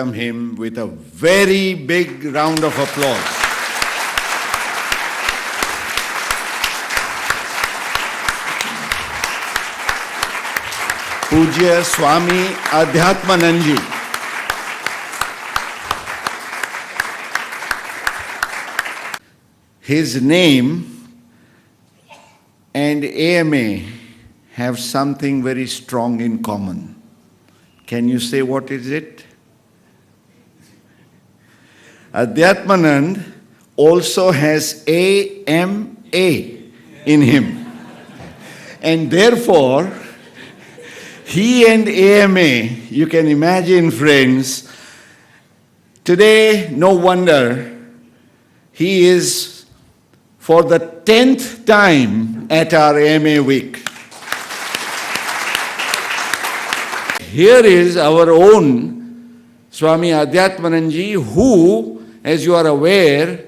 welcome him with a very big round of applause. Pujya Swami Adhyatmanand Ji. His name and AMA have something very strong in common. Can you say what is it? Adhyatmanand also has AMA in him. And therefore, he and AMA, you can imagine, friends, today, no wonder, he is for the 10th time at our AMA week. Here is our own Swami Adhyatmanand Ji, who, as you are aware,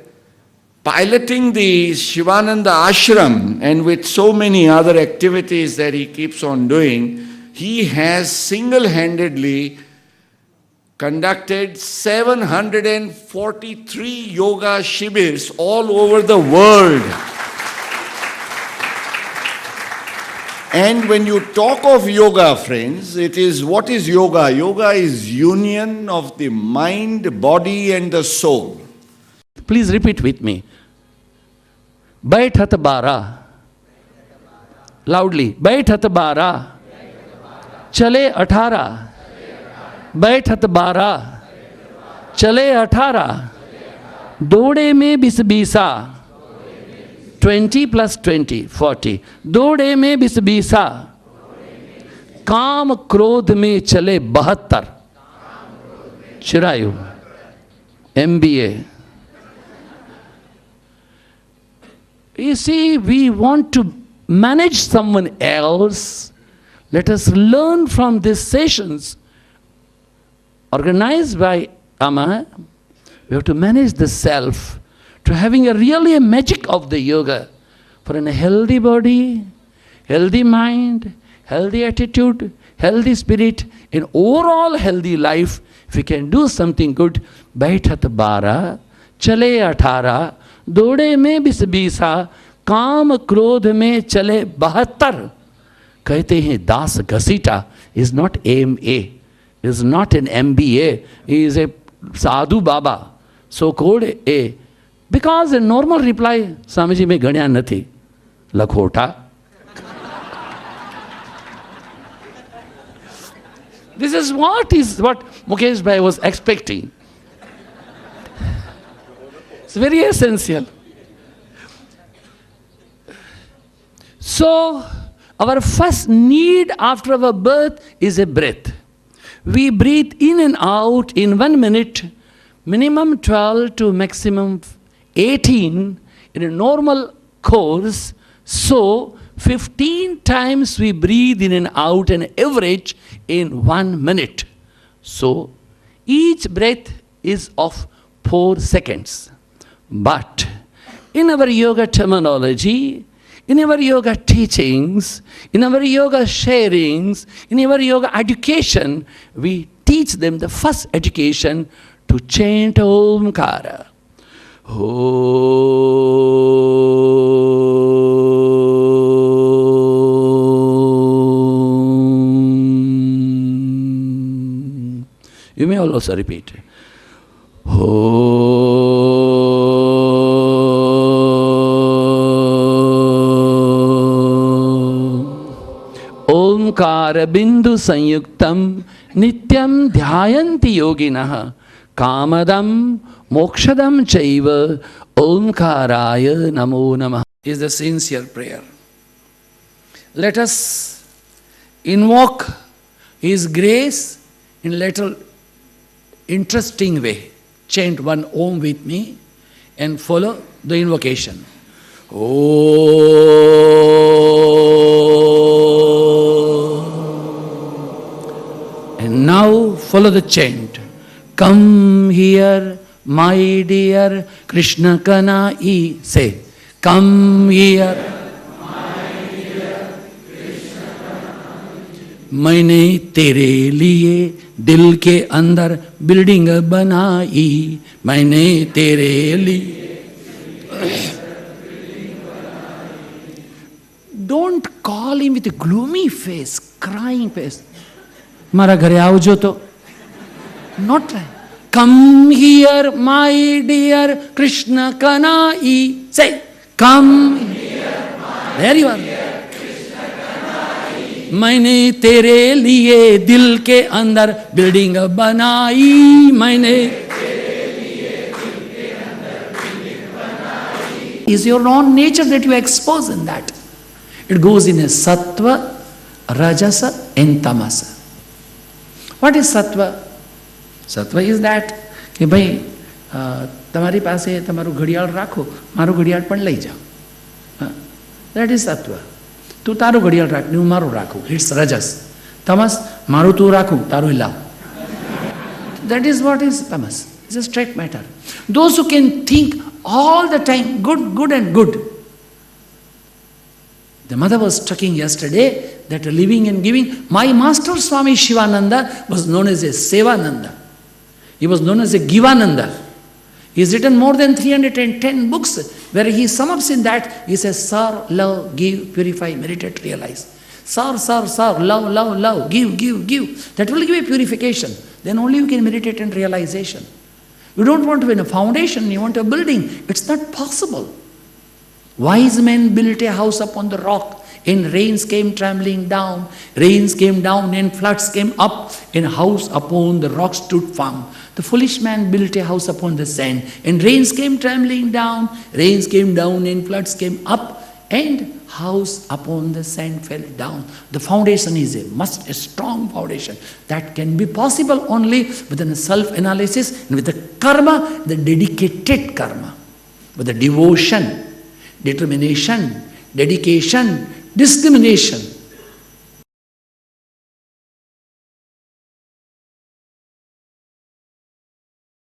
piloting the Shivananda Ashram and with so many other activities that he keeps on doing, he has single-handedly conducted 743 yoga shibirs all over the world. And when you talk of yoga, friends, it is, what is yoga? Yoga is union of the mind, body and the soul. Please repeat with me. Baithat bara. Loudly. Baithat bara. Chale 18. बैठत 12, चले 18, दौड़े में 20, 20 + 20, 40, दौड़े में 20, काम क्रोध में चले 72, Chirayu, MBA. You see, we want to manage someone else. Let us learn from these sessions organized by Ama. We have to manage the self, to having really a magic of the yoga for a healthy body, healthy mind, healthy attitude, healthy spirit, in overall healthy life. If we can do something good, Baithat 12, Chale 18, Dode mein 20, Kaam Krodh mein chale 72. Kahte hain Das Ghasita is not AMA. Is not an MBA, he is a Sadhu Baba, so-called A. Because a normal reply, Swamiji mein ganya nathi, lakhota. This is what Mukesh Bhai was expecting. It's very essential. So, our first need after our birth is a breath. We breathe in and out in 1 minute, minimum 12 to maximum 18 in a normal course. So, 15 times we breathe in and out an average in 1 minute. So, each breath is of 4 seconds. But in our yoga terminology, in our yoga teachings, in our yoga sharings, in our yoga education, we teach them the first education to chant Omkara. Om. You may also repeat. ओंकार बिंदु संयुक्तम नित्यम ध्यायन्ति योगिनः कामदम मोक्षदम चैव ओंकाराय नमो नमः is the sincere prayer. Let us invoke His grace in a little interesting way. Chant one Om with me and follow the invocation. And now follow the chant. Come here, my dear Krishna Kanai. Say, come here, my dear Krishna Kanai. मैंने तेरे लिए दिल के अंदर building बनाई, मैंने तेरे लिए. Don't call him with a gloomy face, crying face. મારા ઘરે આવજો તો. Not like, come here my dear Krishna Kanai. Say, come here. There you are. मैंने तेरे लिए दिल के अंदर बिल्डिंग बनाई, मैंने is your own nature that you expose in that. It goes in a sattva, rajasa and tamasa. What is sattva? Sattva is that કે ભાઈ તમારી પાસે તમારું ઘડિયાળ રાખો, મારું ઘડિયાળ પણ લઈ જાઓ. That is sattva. તું તારું ઘડિયાળ રાખ, હું મારું રાખું. It's rajas. Tamas, મારું તું રાખું, તારું લાવ. That is what is tamas. It's a straight matter. Those who can think all the time good, good and good. The mother was talking yesterday that living and giving. My master Swami Shivananda was known as a Sevananda. He was known as a Givananda. He has written more than 310 books where he sums up in that. He says, serve, love, give, purify, meditate, realize. Serve, serve, serve, love, love, love, give, give, give. That will give a purification. Then only you can meditate and realization. You don't want to be in a foundation, you want a building. It's not possible. Wise men built a house upon the rock, and rains came trembling down. Rains came down and floods came up, and a house upon the rock stood firm. The foolish man built a house upon the sand, and rains came trembling down. Rains came down and floods came up, and house upon the sand fell down. The foundation is a strong foundation. That can be possible only within a self-analysis and with the karma, the dedicated karma, with the devotion, determination, dedication, discrimination.